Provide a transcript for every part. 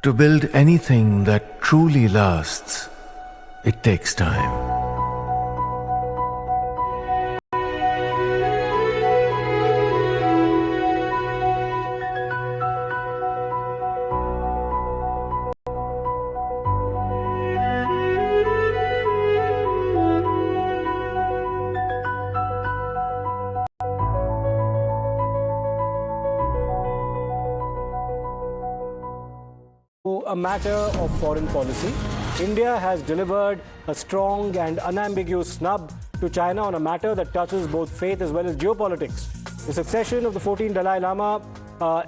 To build anything that truly lasts, it takes time. A matter of foreign policy, India has delivered a strong and unambiguous snub to China on a matter that touches both faith as well as geopolitics. The succession of the 14th Dalai Lama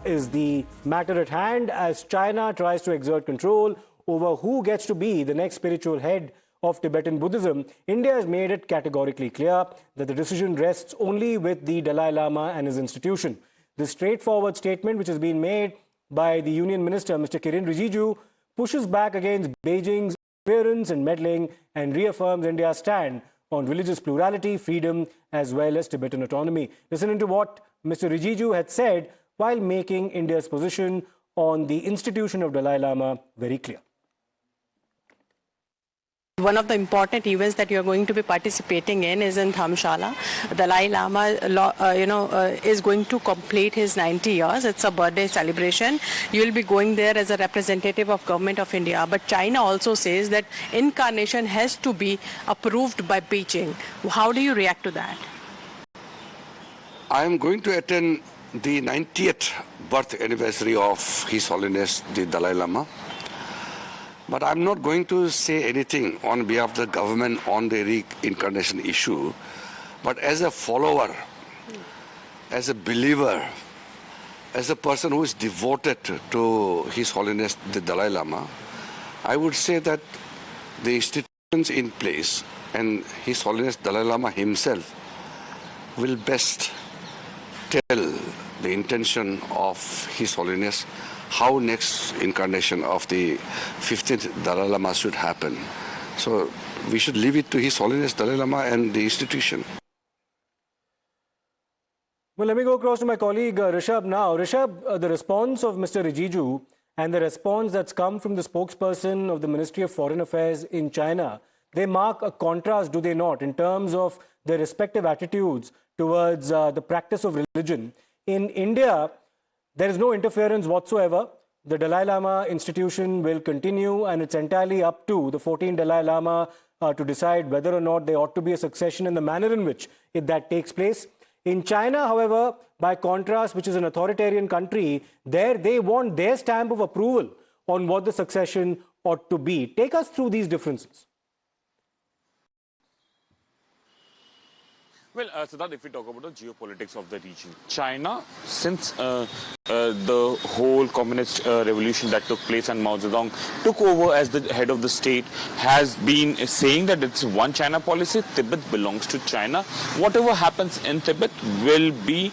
is the matter at hand as China tries to exert control over who gets to be the next spiritual head of Tibetan Buddhism. India has made it categorically clear that the decision rests only with the Dalai Lama and his institution. This straightforward statement, which has been made by the Union Minister, Mr. Kiren Rijiju, pushes back against Beijing's interference and meddling and reaffirms India's stand on religious plurality, freedom, as well as Tibetan autonomy. Listen to what Mr. Rijiju had said while making India's position on the institution of Dalai Lama very clear. One of the important events that you are going to be participating in is in Dhamshala. Dalai Lama, is going to complete his 90 years. It's a birthday celebration. You will be going there as a representative of Government of India. But China also says that incarnation has to be approved by Beijing. How do you react to that? I am going to attend the 90th birth anniversary of His Holiness the Dalai Lama. But I'm not going to say anything on behalf of the government on the reincarnation issue. But as a follower, as a believer, as a person who is devoted to His Holiness the Dalai Lama, I would say that the institutions in place and His Holiness Dalai Lama himself will best tell the intention of His Holiness how next incarnation of the 15th Dalai Lama should happen. So we should leave it to His Holiness Dalai Lama and the institution. Well, let me go across to my colleague Rishabh now. Rishabh, the response of Mr. Rijiju and the response that's come from the spokesperson of the Ministry of Foreign Affairs in China, they mark a contrast, do they not, in terms of their respective attitudes towards the practice of religion. In India, there is no interference whatsoever. The Dalai Lama institution will continue, and it's entirely up to the 14th Dalai Lama to decide whether or not there ought to be a succession and the manner in which that takes place. In China, however, by contrast, which is an authoritarian country, there they want their stamp of approval on what the succession ought to be. Take us through these differences. Well, Siddharth, if we talk about the geopolitics of the region, China, since the whole communist revolution that took place and Mao Zedong took over as the head of the state, has been saying that it's one China policy. Tibet belongs to China. Whatever happens in Tibet will be,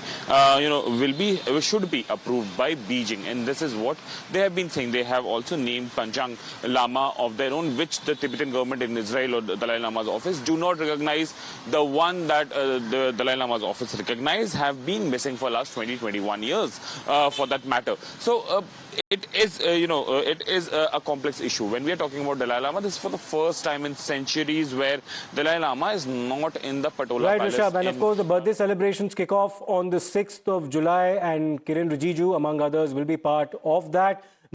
should be approved by Beijing, and this is what they have been saying. They have also named Panjang Lama of their own, which the Tibetan government in Israel or the Dalai Lama's office do not recognize. The one that the Dalai Lama's office recognize have been missing for last 20-21 years, for that matter. So it is, it is a complex issue. When we are talking about Dalai Lama, this is for the first time in centuries where Dalai Lama is not in the Patola Palace. Right, Rishabh, and of course the birthday celebrations kick off on the 6th of July, and Kiren Rijiju, among others, will be part of that.